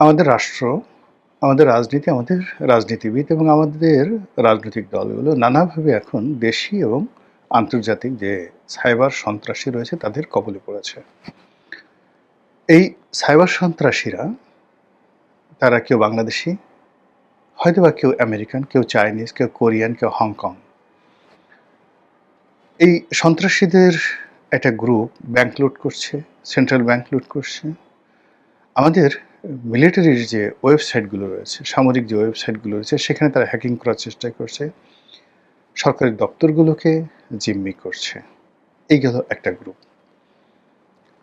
আমাদের রাষ্ট্র, আমাদের রাজনীতি, আমাদের রাজনীতিবিদ এবং আমাদের রাজনৈতিক দলগুলো নানাভাবে এখন দেশি এবং আন্তর্জাতিক যে সাইবার সন্ত্রাসী রয়েছে তাদের কবলে পড়েছে। এই সাইবার সন্ত্রাসীরা তারা কেউ বাংলাদেশী, হয়তোবা কেউ আমেরিকান, কেউ চাইনিজ, কেউ কোরিয়ান, কেউ হংকং। এই সন্ত্রাসীদের একটা গ্রুপ ব্যাংক লুট করছে, সেন্ট্রাল ব্যাংক লুট করছে। আমাদের মিলিটারির যে ওয়েবসাইটগুলো রয়েছে, সামরিক যে ওয়েবসাইটগুলো রয়েছে সেখানে তারা হ্যাকিং করার চেষ্টা করছে। সরকারি দপ্তরগুলোকে জিম্মি করছে। এই গেল একটা গ্রুপ।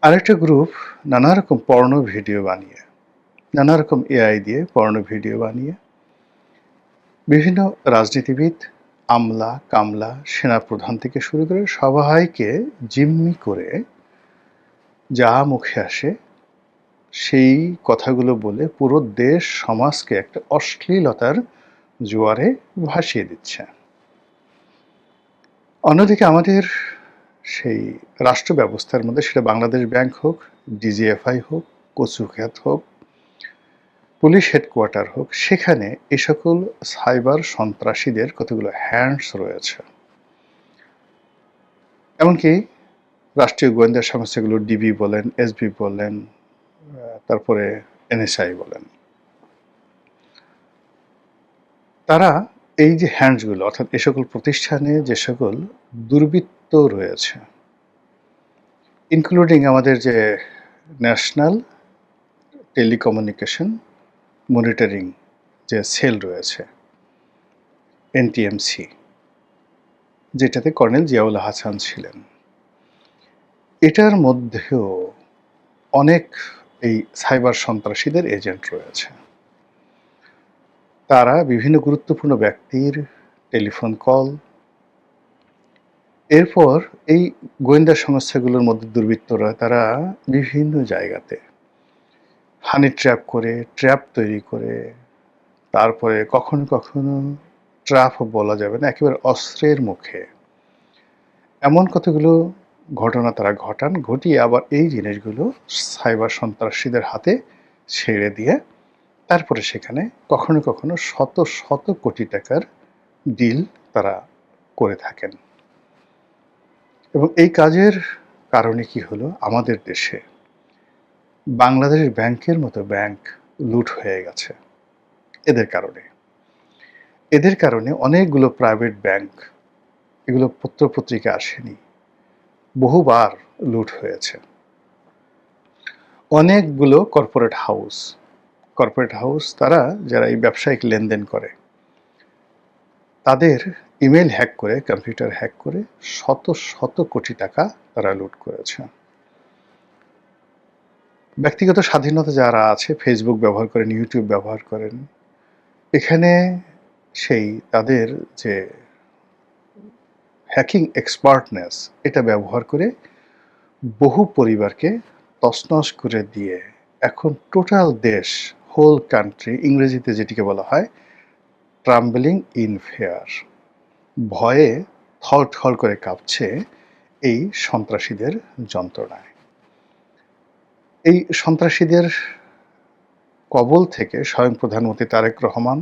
আরেকটা গ্রুপ নানা রকম পর্ন ভিডিও বানিয়ে, নানা রকম এআই দিয়ে পর্ন ভিডিও বানিয়ে বিভিন্ন রাজনীতিবিদ, আমলা, কামলা, সেনাপ্রধান থেকে শুরু করে সবাইকে জিম্মি করে যা মুখে আসে সেই কথাগুলো বলে পুরো দেশ সমাজকে একটা অশ্লীলতার জোয়ারে ভাসিয়ে দিচ্ছে। অন্যদিকে আমাদের সেই রাষ্ট্র ব্যবস্থার মধ্যে সেটা বাংলাদেশ ব্যাংক হোক, ডিজিএফআই হোক, কচুক্ষেত হোক, পুলিশ হেডকোয়ার্টার হোক, সেখানে এই সকল সাইবার সন্ত্রাসীদের কতগুলো হ্যান্ডস রয়েছে। এমনকি রাষ্ট্রীয় গোয়েন্দা সংস্থাগুলো ডিবি বলেন, এসবি বলেন, তারপরে এনএসআই বলেন, তারা এই যে হ্যান্ডসগুলো অর্থাৎ এ সকল প্রতিষ্ঠানে যে সকল দুর্বৃত্ত রয়েছে, ইনক্লুডিং আমাদের যে ন্যাশনাল টেলিকমিউনিকেশন মনিটরিং যে সেল রয়েছে এনটিএমসি, যেটাতে কর্নেল জিয়াউল হাসান ছিলেন, এটার মধ্যেও অনেক এই সাইবার সন্ত্রাসীদের এজেন্ট রয়েছে। তারা বিভিন্ন গুরুত্বপূর্ণ ব্যক্তির টেলিফোন কল, এরপর এই গোয়েন্দা সংস্থাগুলোর মধ্যে দুর্বৃত্তরা তারা বিভিন্ন জায়গাতে হানি ট্র্যাপ করে, ট্র্যাপ তৈরি করে, তারপরে কখনো কখনো ট্র্যাপও বলা যাবে না, একেবারে অস্ত্রের মুখে এমন কতগুলো ঘটনা তারা ঘটিয়ে আবার এই জিনিসগুলো সাইবার সন্ত্রাসীদের হাতে ছেড়ে দিয়ে তারপরে সেখানে কখনো কখনো শত শত কোটি টাকার ডিল তারা করে থাকেন। এবং এই কাজের কারণে কি হলো, আমাদের দেশে বাংলাদেশ ব্যাংকের মতো ব্যাংক লুট হয়ে গেছে এদের কারণে অনেকগুলো প্রাইভেট ব্যাংক, এগুলো পত্রপত্রিকা আসেনি, বহুবার লুট হয়েছে। অনেকগুলো কর্পোরেট হাউস তারা যারা এই ব্যবসায়িক লেনদেন করে তাদের ইমেল হ্যাক করে, কম্পিউটার হ্যাক করে শত শত কোটি টাকা তারা লুট করেছে। ব্যক্তিগত স্বাধীনতা যারা আছে, ফেসবুক ব্যবহার করেন, ইউটিউব ব্যবহার করেন, এখানে সেই তাদের যে হ্যাকিং এক্সপার্টনেস এটা ব্যবহার করে বহু পরিবারকে তছনছ করে দিয়ে এখন টোটাল দেশ, হোল কান্ট্রি, ইংরেজিতে যেটিকে বলা হয় ট্রাম্বলিং ইন ফেয়ার, ভয়ে থরথর করে কাঁপছে এই সন্ত্রাসীদের যন্ত্রণায়। এই সন্ত্রাসীদের কবল থেকে স্বয়ং প্রধানমন্ত্রী তারেক রহমান,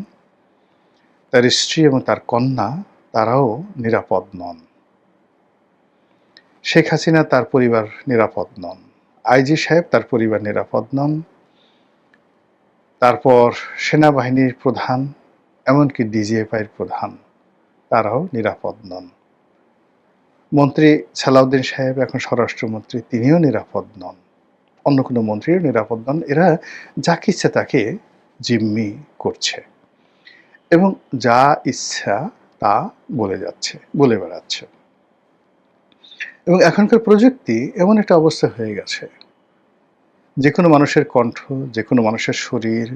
তার স্ত্রী এবং তার কন্যা তারাও নিরাপদ নন। শেখ হাসিনা তার পরিবার নিরাপদ নন, আইজি সাহেব তার পরিবার নিরাপদ নন, তারপর সেনাবাহিনীর প্রধান, এমনকি ডিজিএফআইয়ের প্রধান তারাও নিরাপদ নন। মন্ত্রী সালাউদ্দিন সাহেব এখন স্বরাষ্ট্রমন্ত্রী, তিনিও নিরাপদ নন, অন্য কোনো মন্ত্রীও নিরাপদ নন। এরা যাকে ইচ্ছে তাকে জিম্মি করছে এবং যা ইচ্ছা তা বলে বেড়াচ্ছে। এবং এখনকার প্রযুক্তি এমন একটা অবস্থা হয়ে গেছে, যে কোনো মানুষের কণ্ঠ, যে কোনো মানুষের শরীর,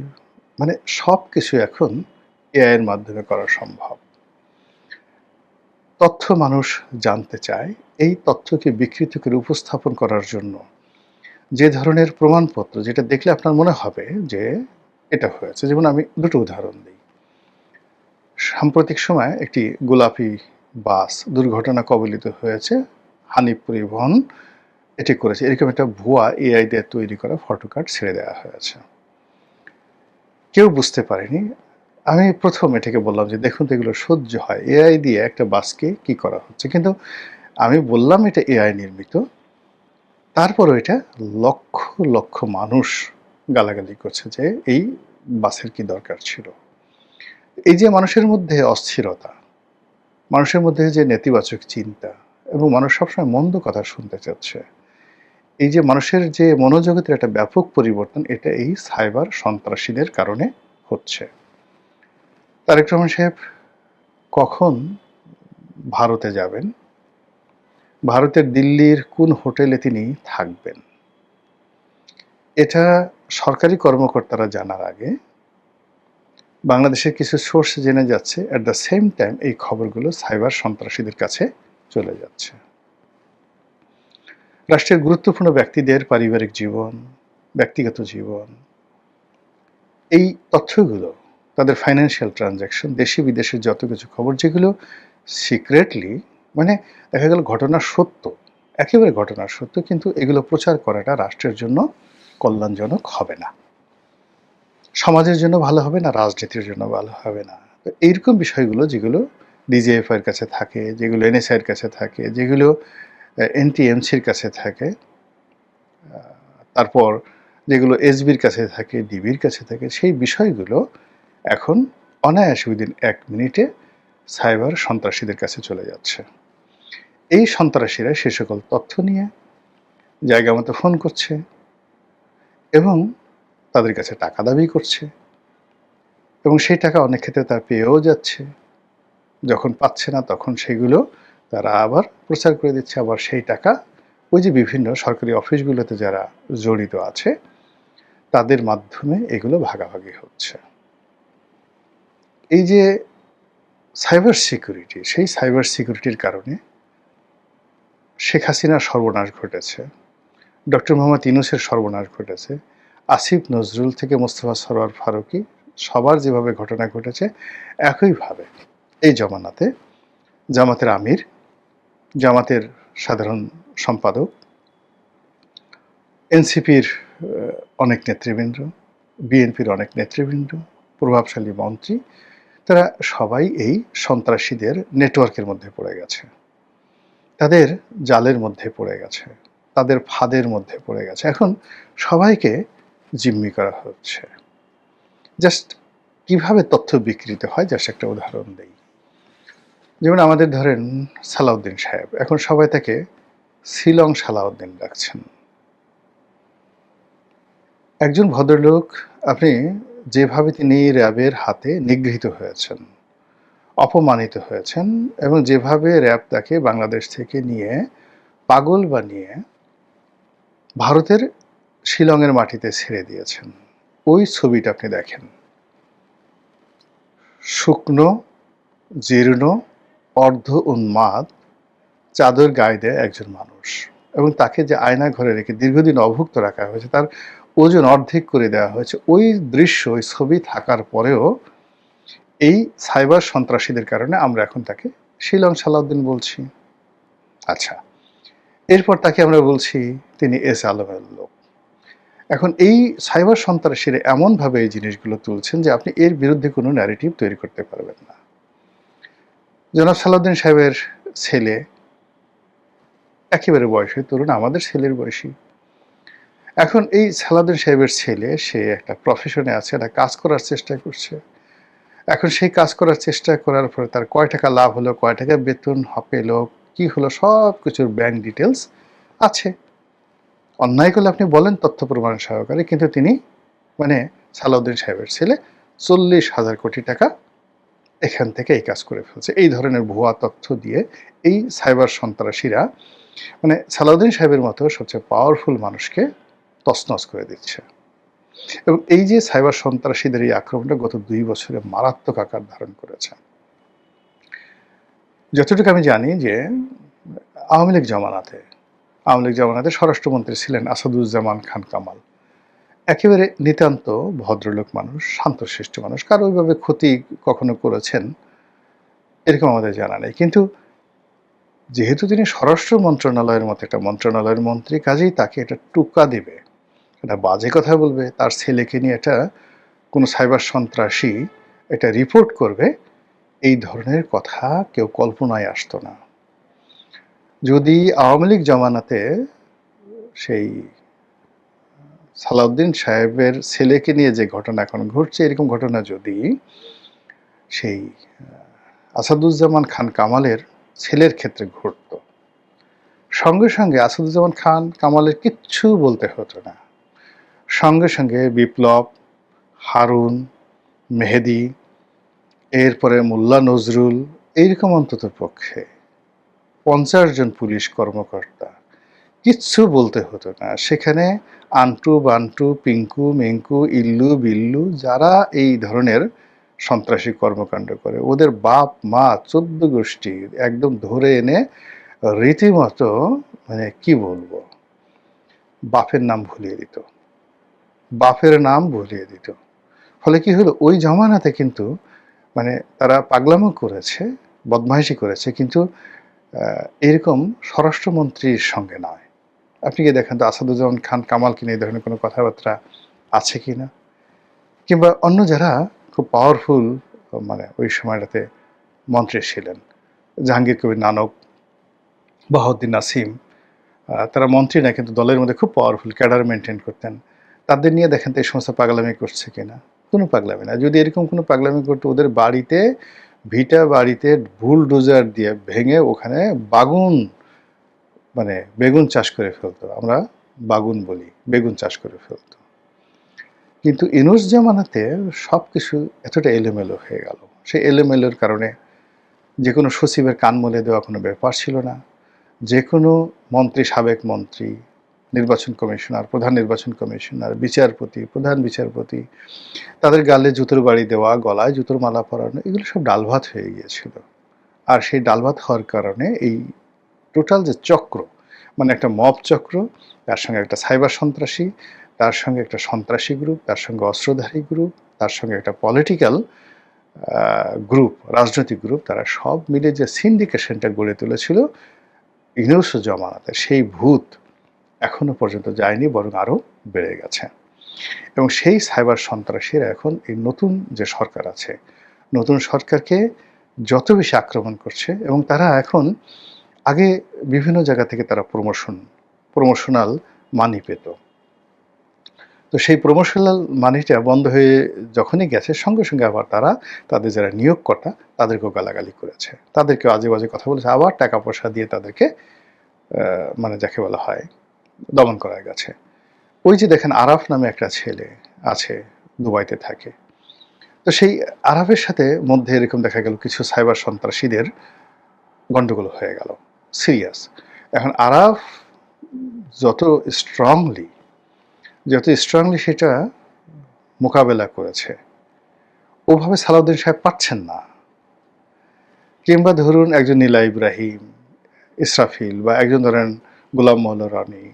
মানে সব কিছু এখন এআই এর মাধ্যমে করা সম্ভব। তথ্য মানুষ জানতে চায়, এই তথ্যকে বিকৃত করে উপস্থাপন করার জন্য যে ধরনের প্রমাণপত্র, যেটা দেখলে আপনার মনে হবে যে এটা হয়েছে। যেমন আমি দুটো উদাহরণ দিই। সাম্প্রতিক সময়ে একটি গোলাপি বাস দুর্ঘটনা কবলিত হয়েছে, হানিফ পরিবহন এটি করেছে, এরকম একটা ভুয়া এআই দিয়ে তৈরি করা ফটোকার্ড ছেড়ে দেওয়া হয়েছে। কেউ বুঝতে পারেনি। আমি ১ম এটাকে বললাম যে, "দেখুন তো এগুলো সহ্য হয়। এআই দিয়ে একটা বাসকে কি করা হচ্ছে?" কিন্তু আমি বললাম এটা এআই নির্মিত। তারপরও এটা লক্ষ, লক্ষ মানুষ গালাগালি করছে যে, এই বাসের কি দরকার ছিল? এই যে মানুষের মধ্যে অস্থিরতা, মানুষের মধ্যে যে নেতিবাচক চিন্তা এবং মানুষ সবসময় মন্দ কথা শুনতে চাচ্ছে। এই যে মানুষের যে মনোজগতের একটা ব্যাপক পরিবর্তন, এটা এই সাইবার সন্ত্রাসীদের কারণে হচ্ছে। তারেক রহমান সাহেব কখন ভারতে যাবেন? ভারতের দিল্লির কোন হোটেলে তিনি থাকবেন? এটা সরকারি কর্মকর্তারা জানার আগে বাংলাদেশের কিছু সোর্স জেনে যাচ্ছে, এট দ্য সেম টাইম এই খবরগুলো সাইবার সন্ত্রাসীদের কাছে চলে যাচ্ছে। রাষ্ট্রের গুরুত্বপূর্ণ ব্যক্তিদের পারিবারিক জীবন, ব্যক্তিগত জীবন, এই তথ্যগুলো, তাদের ফাইন্যান্সিয়াল ট্রানজ্যাকশন, দেশি বিদেশের যত কিছু খবর যেগুলো সিক্রেটলি, মানে দেখা গেল ঘটনা সত্য, একেবারে ঘটনা সত্য, কিন্তু এগুলো প্রচার করাটা রাষ্ট্রের জন্য কল্যাণজনক হবে না, সমাজের জন্য ভালো হবে না, রাজনীতির জন্য ভালো হবে না। তো এইরকম বিষয়গুলো যেগুলো ডিজিএফআই এর কাছে থাকে, যেগুলো এনএসআই এর কাছে থাকে, যেগুলো এনটিএমসির কাছে থাকে, তারপর যেগুলো এসবির কাছে থাকে, ডিবির কাছে থাকে, সেই বিষয়গুলো এখন অনায়াসে উইদিন ১ মিনিটে সাইবার সন্ত্রাসীদের কাছে চলে যাচ্ছে। এই সন্ত্রাসীরা সে সকল তথ্য নিয়ে জায়গা মতো ফোন করছে এবং তাদের কাছে টাকা দাবি করছে এবং সেই টাকা অনেক ক্ষেত্রে তারা পেয়েও যাচ্ছে। যখন পাচ্ছে না তখন সেগুলো তারা আবার প্রচার করে দিচ্ছে, আবার সেই টাকা ওই যে বিভিন্ন সরকারি অফিসগুলোতে যারা জড়িত আছে তাদের মাধ্যমে এগুলো ভাগাভাগি হচ্ছে। এই যে সাইবার সিকিউরিটি, সেই সাইবার সিকিউরিটির কারণে শেখ হাসিনার সর্বনাশ ঘটেছে, ডক্টর মোহাম্মদ ইউনূসের সর্বনাশ ঘটেছে, আসিফ নজরুল থেকে মোস্তফা সরোয়ার ফারুকী সবার যেভাবে ঘটনা ঘটেছে, একইভাবে এই জমানাতে জামাতের আমির, জামাতের সাধারণ সম্পাদক, এনসিপির অনেক নেতৃবৃন্দ, বিএনপির অনেক নেতৃবৃন্দ, প্রভাবশালী মন্ত্রী, তারা সবাই এই সন্ত্রাসীদের নেটওয়ার্কের মধ্যে পড়ে গেছে, তাদের জালের মধ্যে পড়ে গেছে, তাদের ফাঁদের মধ্যে পড়ে গেছে। এখন সবাইকে জিম্মি করা হচ্ছে। জাস্ট কিভাবে তথ্য বিকৃত হয়, জাস্ট একটা উদাহরণ দেই। যেমন আমাদের ধরেন সালাউদ্দিন সাহেব, এখন সবাই তাকে শিলং সালাউদ্দিন ডাকছেন। একজন ভদ্রলোক, আপনি যেভাবে তিনি র্যাবের হাতে নিগৃহীত হয়েছেন, অপমানিত হয়েছেন এবং যেভাবে র্যাব তাকে বাংলাদেশ থেকে নিয়ে পাগল বানিয়ে ভারতের শিলংয়ের মাটিতে ছেড়ে দিয়েছেন, ওই ছবিটা আপনি দেখেন। শুকনো, জীর্ণ, অর্ধ উন্মাদ, চাদর গায়ে দেয় একজন মানুষ এবং তাকে যে আয়না ঘরে রেখে দীর্ঘদিন অভুক্ত রাখা হয়েছে, তার ওজন অর্ধেক করে দেওয়া হয়েছে। ওই দৃশ্য, ওই ছবি থাকার পরেও এই সাইবার সন্ত্রাসীদের কারণে আমরা এখন তাকে শিলং সালাউদ্দিন বলছি। আচ্ছা, এরপর তাকে আমরা বলছি তিনি এস আলমের লোক। এখন এই সাইবার সন্ত্রাসীরা এমনভাবে এই জিনিসগুলো তুলছেন যে আপনি এর বিরুদ্ধে কোনো ন্যারেটিভ তৈরি করতে পারবেন না। জনাব সালাউদ্দিন সাহেবের ছেলে একেবারে বয়সে তরুণ, আমাদের ছেলের বয়সী। এখন এই সালাউদ্দিন সাহেবের ছেলে, সে একটা প্রফেশনে আছে, একটা কাজ করার চেষ্টা করছে। এখন সেই কাজ করার চেষ্টা করার পরে তার কয় টাকা লাভ হলো, কয় টাকা বেতন পেলো, কি হলো, সব কিছুর ব্যাংক ডিটেলস আছে। অন্যায় করলে আপনি বলেন তথ্য প্রমাণ সহকারে, কিন্তু তিনি মানে সালাউদ্দিন সাহেবের ছেলে 40,000 কোটি টাকা এখান থেকে এই কাজ করে ফেলছে। এই ধরনের ভুয়া তথ্য দিয়ে এই সাইবার সন্ত্রাসীরা মানে সালাউদ্দিন সাহেবের মতো সবচেয়ে পাওয়ারফুল মানুষকে তছনছ করে দিচ্ছে। এবং এই যে সাইবার সন্ত্রাসীদের এই আক্রমণটা গত 2 বছরে মারাত্মক আকার ধারণ করেছে। যতটুকু আমি জানি যে আওয়ামী লীগ জামানাতে স্বরাষ্ট্রমন্ত্রী ছিলেন আসাদুজ্জামান খান কামাল। একেবারে নিতান্ত ভদ্রলোক মানুষ, শান্তশিষ্ট মানুষ, কারো ওইভাবে ক্ষতি কখনো করেছেন এরকম আমাদের জানা নেই। কিন্তু যেহেতু তিনি স্বরাষ্ট্র মন্ত্রণালয়ের মতো একটা মন্ত্রণালয়ের মন্ত্রী, কাজেই তাকে এটা টোকা দিবে, একটা বাজে কথা বলবে, তার ছেলেকে নিয়ে এটা কোনো সাইবার সন্ত্রাসী এটা রিপোর্ট করবে, এই ধরনের কথা কেউ কল্পনায় আসতো না। যদি আওয়ামী লীগ জমানাতে সেই সালাউদ্দিন সাহেবের ছেলেকে নিয়ে যে ঘটনা এখন ঘটছে, এরকম ঘটনা যদি সেই আসাদুজ্জামান খান কামালের ছেলের ক্ষেত্রে ঘটতো, সঙ্গে সঙ্গে আসাদুজ্জামান খান কামালের কিচ্ছু বলতে হতো না, সঙ্গে সঙ্গে বিপ্লব, হারুন, মেহেদি, এরপরে মোল্লা নজরুল, এইরকম অন্তত পক্ষে 50 জন পুলিশ কর্মকর্তা, কিচ্ছু বলতে হতো না। সেখানে আন্টু বান্টু, পিঙ্কু মিঙ্কু, ইল্লু বিল্লু, যারা এই ধরনের সন্ত্রাসী কর্মকাণ্ড করে, ওদের বাপ মা 14 গোষ্ঠী একদম ধরে এনে রীতিমতো, মানে কি বলবো, বাপের নাম ভুলিয়ে দিত, বাপের নাম ভুলিয়ে দিত। ফলে কি হলো, ওই জমানাতে কিন্তু মানে তারা পাগলামো করেছে, বদমাইশি করেছে, কিন্তু এরকম স্বরাষ্ট্রমন্ত্রীর সঙ্গে নয়। আপনি কি দেখেন তো আসাদুজ্জামান খান কামালকে নিয়ে এই ধরনের কোনো কথাবার্তা আছে কি না, কিংবা অন্য যারা খুব পাওয়ারফুল মানে ওই সময়টাতে মন্ত্রী ছিলেন, জাহাঙ্গীর কবির নানক, বাহাউদ্দিন নাসিম, তারা মন্ত্রী না কিন্তু দলের মধ্যে খুব পাওয়ারফুল ক্যাডার মেনটেন করতেন। তাদের নিয়ে দেখেন তো এই সমস্ত পাগলামি করছে কিনা, কোনো পাগলামি না। যদি এরকম কোনো পাগলামি করতো, ওদের বাড়িতে, ভিটা বাড়িতে বুলডোজার দিয়ে ভেঙে ওখানে বাগুন, মানে বেগুন চাষ করে ফেলতো, আমরা বাগুন বলি, বেগুন চাষ করে ফেলতো। কিন্তু ইনুস জামানাতে সব কিছু এতটা এলোমেলো হয়ে গেল। সেই এলোমেলোর কারণে যে কোনো সচিবের কান মলে দেওয়া কোনো ব্যাপার ছিল না। যে কোনো মন্ত্রী, সাবেক মন্ত্রী, নির্বাচন কমিশনার, প্রধান নির্বাচন কমিশনার, বিচারপতি, প্রধান বিচারপতি, তাদের গালে জুতোর বাড়ি দেওয়া, গলায় জুতোর মালা পরানো, এগুলো সব ডালভাত হয়ে গিয়েছিল। আর সেই ডালভাত হওয়ার কারণে এই টোটাল যে চক্র, মানে একটা মব চক্র, তার সঙ্গে একটা সাইবার সন্ত্রাসী, তার সঙ্গে একটা সন্ত্রাসী গ্রুপ, তার সঙ্গে অস্ত্রধারী গ্রুপ, তার সঙ্গে একটা পলিটিক্যাল গ্রুপ, রাজনৈতিক গ্রুপ, তারা সব মিলে যে সিন্ডিকেশনটা গড়ে তুলেছিল ইউনুস জমানাতে, সেই ভূত এখনো পর্যন্ত যায়নি, বরং আরও বেড়ে গেছে। এবং সেই সাইবার সন্ত্রাসীরা এখন এই নতুন যে সরকার আছে, নতুন সরকারকে যত বেশি আক্রমণ করছে, এবং তারা এখন, আগে বিভিন্ন জায়গা থেকে তারা প্রমোশনাল মানি পেত, তো সেই প্রমোশনাল মানিটা বন্ধ হয়ে যখনই গেছে, সঙ্গে সঙ্গে আবার তারা তাদের যারা নিয়োগকর্তা তাদেরকেও গালাগালি করেছে, তাদেরকেও আজে বাজে কথা বলেছে, আবার টাকা পয়সা দিয়ে তাদেরকে মানে যাকে বলা হয় দমন করা গেছে। ওই যে দেখেন আরাফ নামে একটা ছেলে আছে, দুবাইতে থাকে, তো সেই আরাফের সাথে মধ্যে এরকম দেখা গেল কিছু সাইবার সন্ত্রাসীদের গন্ডগোল হয়ে গেল, সিরিয়াস। এখন আরাফ যত স্ট্রংলি সেটা মোকাবেলা করেছে, ওভাবে সালাউদ্দিন সাহেব পাচ্ছেন না। কিংবা ধরুন একজন নীলা ইব্রাহিম, ইসরাফিল, বা একজন ধরেন গোলাম মৌলা রানী,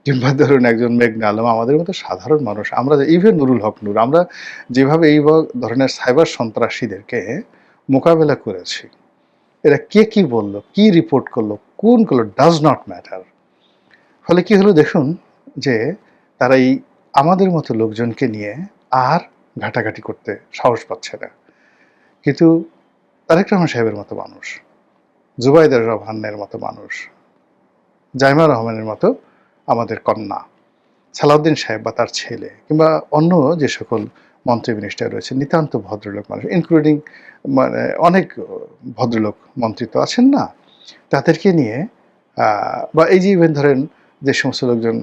কিংবা ধরুন একজন মেঘনা আলম, আমাদের মতো সাধারণ মানুষ, আমরা ইভেন নুরুল হক নূর, আমরা যেভাবে এই ধরনের সাইবার সন্ত্রাসীদেরকে মোকাবেলা করেছি, এরা কে কি বললো, কি রিপোর্ট করলো, কোন করলো, ডাজ নট ম্যাটার। ফলে কি হলো দেখুন, যে তারা এই আমাদের মতো লোকজনকে নিয়ে আর ঘাটাঘাটি করতে সাহস পাচ্ছে না। কিন্তু তারেক রহমান সাহেবের মতো মানুষ, জুবাইদা রহমানের মতো মানুষ, জাইমা রহমানের মতো আমাদের কন্যা, সালাউদ্দিন সাহেব বা তার ছেলে, কিংবা অন্য যে সকল মন্ত্রী মিনিস্টার রয়েছে, নিতান্ত ভদ্রলোক মানুষ, ইনক্লুডিং মানে অনেক ভদ্রলোক মন্ত্রী তো আছেন না, তাদেরকে নিয়ে বা এই যে ইভেন ধরেন যে সমস্ত লোকজন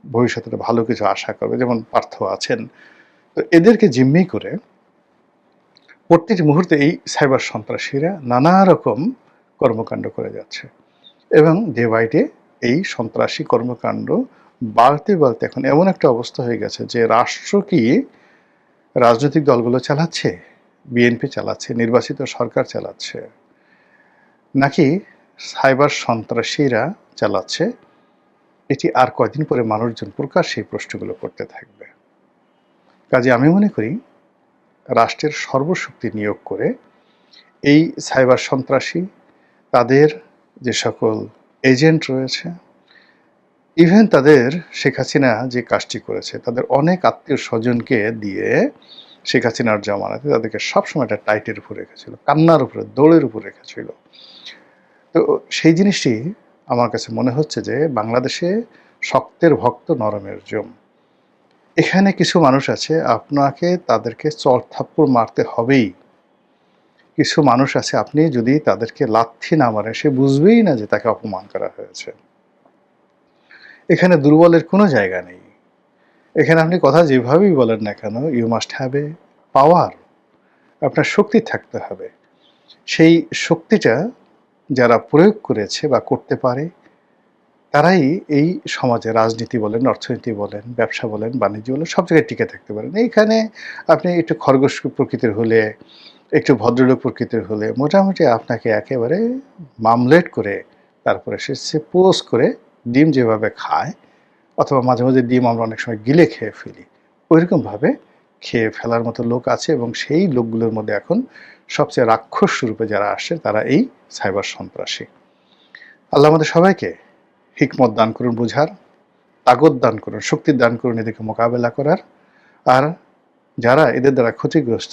ভবিষ্যতে ভালো কিছু আশা করবে, যেমন পার্থ আছেন, তো এদেরকে জিম্মি করে প্রত্যেক মুহূর্তে এই সাইবার সন্ত্রাসীরা নানা রকম কর্মকাণ্ড করে যাচ্ছে, এবং ডে বাই ডে এই সন্ত্রাসী কর্মকাণ্ড বাড়তে বাড়তে এখন এমন একটা অবস্থা হয়ে গেছে যে রাষ্ট্র কি রাজনৈতিক দলগুলো চালাচ্ছে, বিএনপি চালাচ্ছে, নির্বাচিত সরকার চালাচ্ছে, নাকি সাইবার সন্ত্রাসীরা চালাচ্ছে, এটি আর কয়দিন পরে মানুষজন প্রকাশ সেই প্রশ্নগুলো করতে থাকবে। কাজে আমি মনে করি রাষ্ট্রের সর্বশক্তি নিয়োগ করে এই সাইবার সন্ত্রাসী, তাদের যে সকল এজেন্ট রয়েছে, ইভেন তাদের শেখ হাসিনা যে কাজটি করেছে, তাদের অনেক আত্মীয় স্বজনকে দিয়ে শেখ হাসিনার জামানাতে তাদেরকে সবসময় একটা টাইটের উপর রেখেছিল, কান্নার উপরে, দৌড়ের উপর রেখেছিল। তো সেই জিনিসটি আমার কাছে মনে হচ্ছে যে বাংলাদেশে শক্তের ভক্ত নরমের জম। এখানে কিছু মানুষ আছে আপনাকে তাদেরকে চড় থাপ্পড় মারতে হবেই। কিছু মানুষ আছে আপনি যদি তাদেরকে লাথি না মারেন সে বুঝবেই না যে তাকে অপমান করা হয়েছে। এখানে দুর্বলের কোনো জায়গা নেই। এখানে আপনি কথা যেভাবেই বলেন না কেন, ইউ মাস্ট হ্যাভ এ পাওয়ার। আপনার শক্তি থাকতে হবে। সেই শক্তিটা যারা প্রয়োগ করেছে বা করতে পারে তারাই এই সমাজে রাজনীতি বলেন, অর্থনীতি বলেন, ব্যবসা বলেন, বাণিজ্য বলেন সব জায়গায় টিকে থাকতে পারেন। এইখানে আপনি একটু খরগোশ প্রকৃতির হলে, একটু ভদ্রলোক প্রকৃতির হলে মোটামুটি আপনাকে একেবারে মামলেট করে তারপরে সে পোজ করে ডিম যেভাবে খায় অথবা মাঝে মাঝে ডিম আমরা অনেক সময় গিলে খেয়ে ফেলি, ওইরকমভাবে খেয়ে ফেলার মতো লোক আছে এবং সেই লোকগুলোর মধ্যে এখন সবচেয়ে রাক্ষস রূপে যারা আসছে তারা এই সাইবার সন্ত্রাসী। আল্লাহ আমাদের সবাইকে হিকমত দান করুন বুঝার, তাগত দান করুন, শক্তি দান করুন এদেরকে মোকাবেলা করার। আর যারা এদের দ্বারা ক্ষতিগ্রস্ত